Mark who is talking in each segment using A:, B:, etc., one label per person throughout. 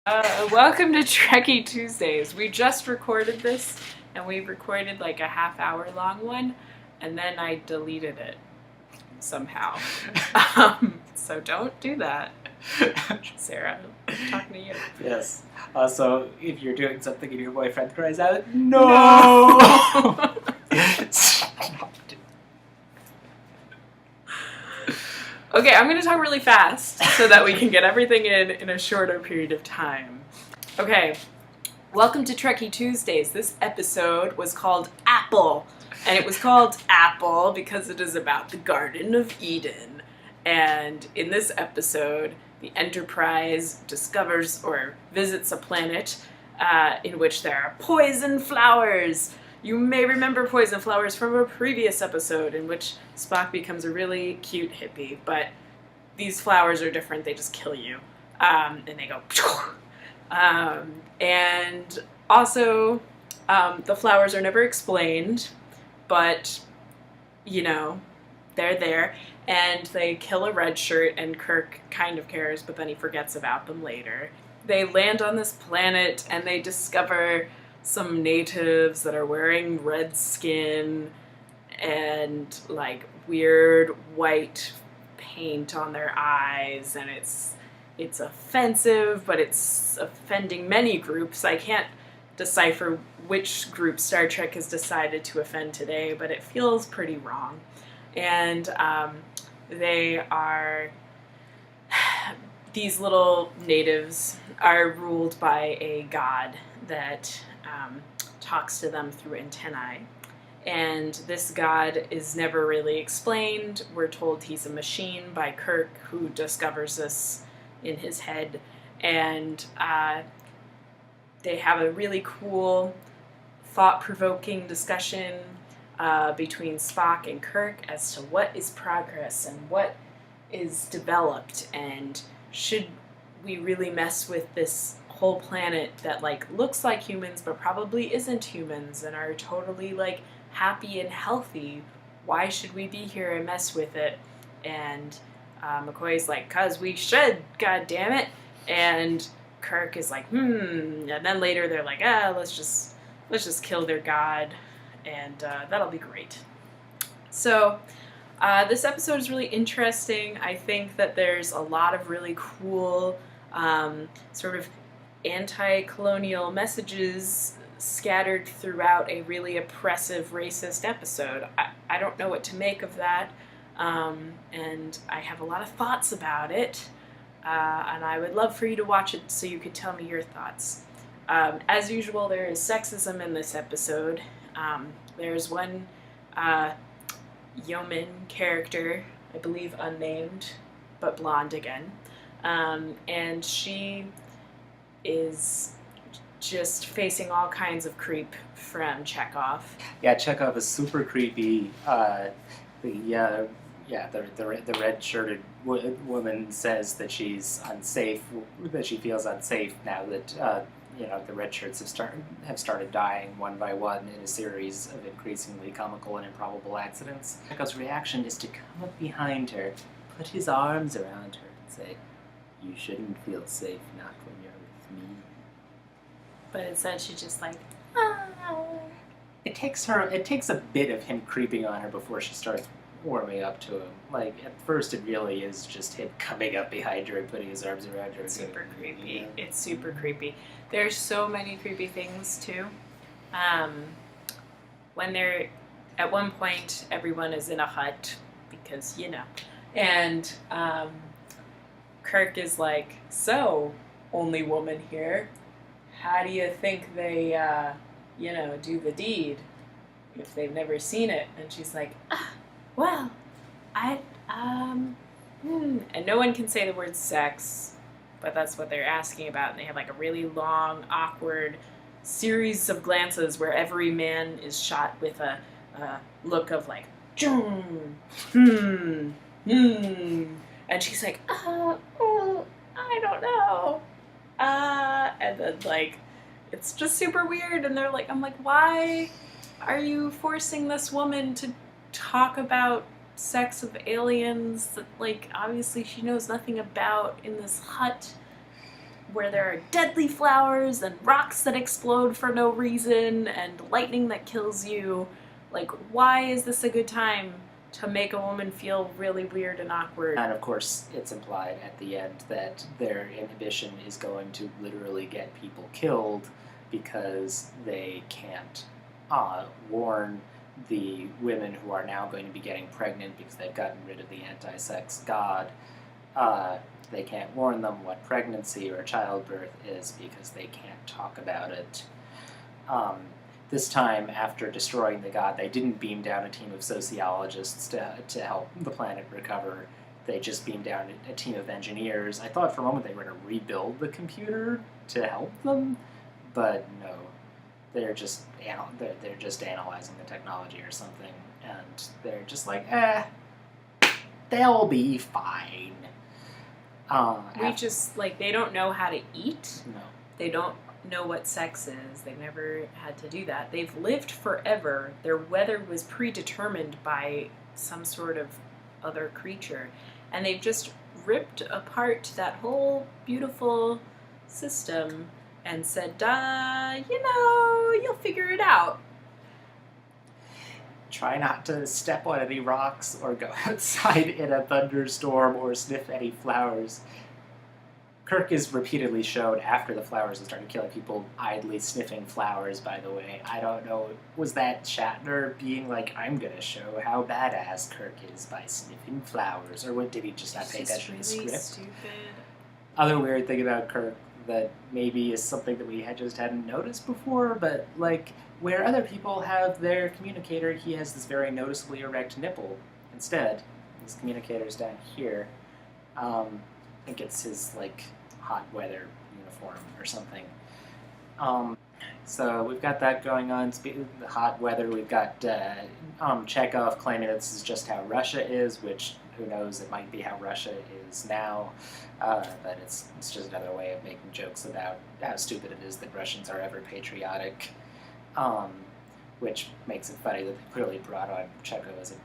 A: Welcome to Trekkie Tuesdays. We just recorded this, and we recorded like a half-hour long one, and then I deleted it somehow. So don't do that. Sarah, I'm talking to you.
B: Yes. So if you're doing something and your boyfriend cries out, no!
A: Okay, I'm going to talk really fast so that we can get everything in a shorter period of time. Okay, welcome to Trekkie Tuesdays. This episode was called Apple, and it was called Apple because it is about the Garden of Eden. And in this episode, the Enterprise discovers or visits a planet in which there are poison flowers. You may remember poison flowers from a previous episode in which Spock becomes a really cute hippie, but these flowers are different. They just kill you. And they go... and also, the flowers are never explained, but, you know, they're there. And they kill a red shirt, and Kirk kind of cares, but then he forgets about them later. They land on this planet, and they discover some natives that are wearing red skin and like weird white paint on their eyes, and it's offensive, but it's offending many groups. I can't decipher which group Star Trek has decided to offend today, but it feels pretty wrong. And these little natives are ruled by a god that talks to them through antennae. And this god is never really explained. We're told he's a machine by Kirk, who discovers this in his head. And they have a really cool, thought-provoking discussion between Spock and Kirk as to what is progress and what is developed, and should we really mess with this whole planet that like looks like humans but probably isn't humans and are totally like happy and healthy. Why should we be here and mess with it? And McCoy's like, 'cause we should, god damn it. And Kirk is like, and then later they're like, let's just kill their god, and that'll be great. So this episode is really interesting. I think that there's a lot of really cool sort of anti-colonial messages scattered throughout a really oppressive, racist episode. I don't know what to make of that, and I have a lot of thoughts about it, and I would love for you to watch it so you could tell me your thoughts. As usual, there is sexism in this episode. There's one yeoman character, I believe unnamed, but blonde again, and she is just facing all kinds of creep from Chekhov.
B: Yeah, Chekhov is super creepy. The red-shirted woman says that she's unsafe, that she feels unsafe now that the red shirts have started dying one by one in a series of increasingly comical and improbable accidents. Chekhov's reaction is to come up behind her, put his arms around her, and say, "You shouldn't feel safe, not when you're with me."
A: But instead she just like,
B: It takes a bit of him creeping on her before she starts warming up to him. Like, at first it really is just him coming up behind her and putting his arms around her.
A: It's super creepy. Yeah. It's super creepy. There's so many creepy things, too. When they're, at one point, everyone is in a hut, because, and Kirk is like, "So, only woman here, how do you think they, do the deed if they've never seen it?" And she's like, "Well, and no one can say the word sex, but that's what they're asking about." And they have like a really long, awkward series of glances where every man is shot with a look of like, and she's like, I don't know. And then like, it's just super weird, and they're like, I'm like, why are you forcing this woman to talk about sex of aliens that, like, obviously she knows nothing about in this hut? where there are deadly flowers and rocks that explode for no reason and lightning that kills you. Like, why is this a good time to make a woman feel really weird and awkward?
B: And of course, it's implied at the end that their inhibition is going to literally get people killed because they can't warn the women who are now going to be getting pregnant because they've gotten rid of the anti-sex god. They can't warn them what pregnancy or childbirth is because they can't talk about it. This time, after destroying the god, they didn't beam down a team of sociologists to help the planet recover. They just beamed down a team of engineers. I thought for a moment they were going to rebuild the computer to help them, but no. They're just analyzing the technology or something, and they're just like, they'll be fine.
A: They don't know how to eat.
B: No.
A: They don't know what sex is. They've never had to do that. They've lived forever. Their weather was predetermined by some sort of other creature, and they've just ripped apart that whole beautiful system and said, you'll figure it out.
B: Try not to step on any rocks or go outside in a thunderstorm or sniff any flowers. Kirk is repeatedly shown after the flowers have started killing people idly sniffing flowers, by the way. I don't know, was that Shatner being like, I'm going to show how badass Kirk is by sniffing flowers? Or did he just not pay attention to the script?
A: Stupid.
B: Other weird thing about Kirk that maybe is something that we just hadn't noticed before, but like where other people have their communicator, he has this very noticeably erect nipple instead. His communicator's down here. I think it's his like hot weather uniform or something. So we've got that going on. Speaking of the hot weather, we've got Chekhov claiming that this is just how Russia is, which who knows, it might be how Russia is now. But it's just another way of making jokes about how stupid it is that Russians are ever patriotic, which makes it funny that they clearly brought on Chekhov as a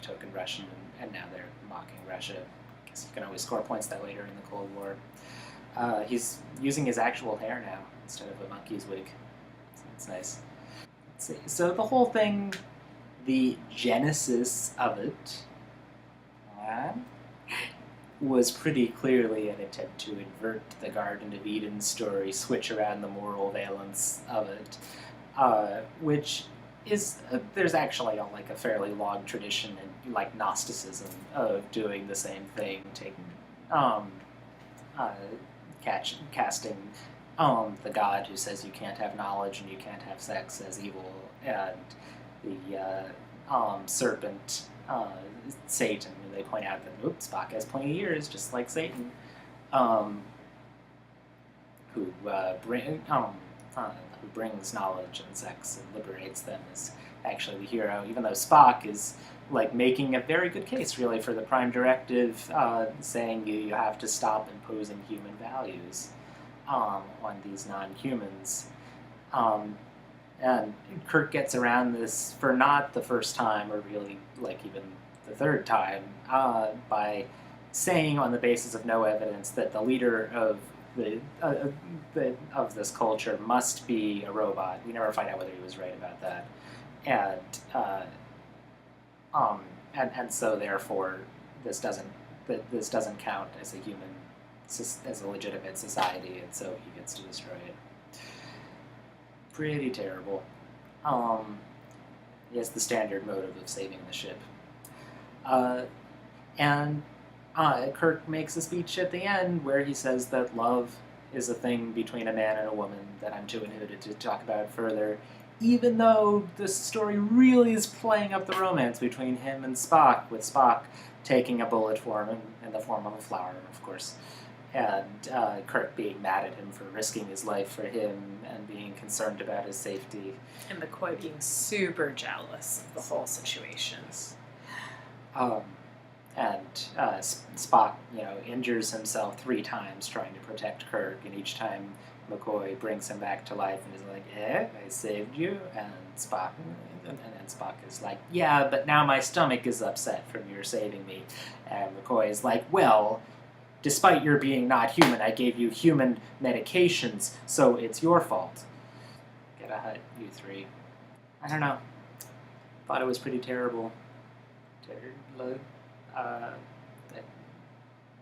B: token Russian, and now they're mocking Russia. I guess you can always score points that way during the Cold War. He's using his actual hair now instead of a monkey's wig, so it's nice. Let's see. So the whole thing, the genesis of it, was pretty clearly an attempt to invert the Garden of Eden story, switch around the moral valence of it, which is, there's actually a fairly long tradition in Gnosticism of doing the same thing, taking, casting the god who says you can't have knowledge and you can't have sex as evil, and the serpent, Satan. They point out that Spock has plenty of ears, just like Satan, who brings knowledge and sex and liberates them, is actually the hero, even though Spock is making a very good case, really, for the Prime Directive, saying you have to stop imposing human values on these non-humans. And Kirk gets around this for not the first time, or really even the third time, by saying on the basis of no evidence that the leader of of this culture must be a robot. We never find out whether he was right about that, and so therefore this doesn't count as a human, as a legitimate society, and so he gets to destroy it. Pretty terrible. He has the standard motive of saving the ship. And Kirk makes a speech at the end where he says that love is a thing between a man and a woman that I'm too inhibited to talk about further, even though this story really is playing up the romance between him and Spock, with Spock taking a bullet for him in the form of a flower, of course, and Kirk being mad at him for risking his life for him and being concerned about his safety.
A: And McCoy being super jealous of the whole situation.
B: And Spock, injures himself 3 times trying to protect Kirk, and each time McCoy brings him back to life and is like, I saved you, and then Spock is like, yeah, but now my stomach is upset from your saving me, and McCoy is like, well, despite your being not human, I gave you human medications, so it's your fault. Get a hut, you three. I don't know. Thought it was pretty terrible.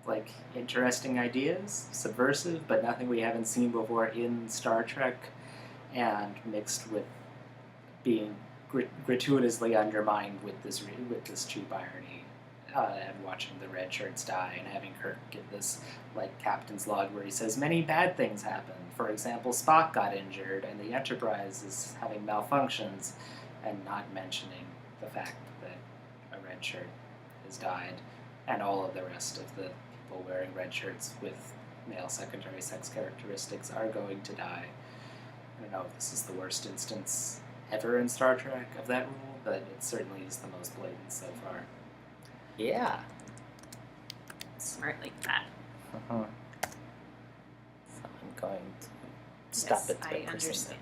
B: Like, interesting ideas, subversive, but nothing we haven't seen before in Star Trek, and mixed with being gratuitously undermined with this cheap irony, and watching the red shirts die, and having Kirk give this like captain's log where he says many bad things happened. For example, Spock got injured, and the Enterprise is having malfunctions, and not mentioning the fact that a red shirt has died, and all of the rest of the people wearing red shirts with male secondary sex characteristics are going to die. I don't know if this is the worst instance ever in Star Trek of that rule, but it certainly is the most blatant so far.
C: Yeah.
A: Smart like that.
C: So I'm going to stop
A: Yes,
C: it.
A: I understand.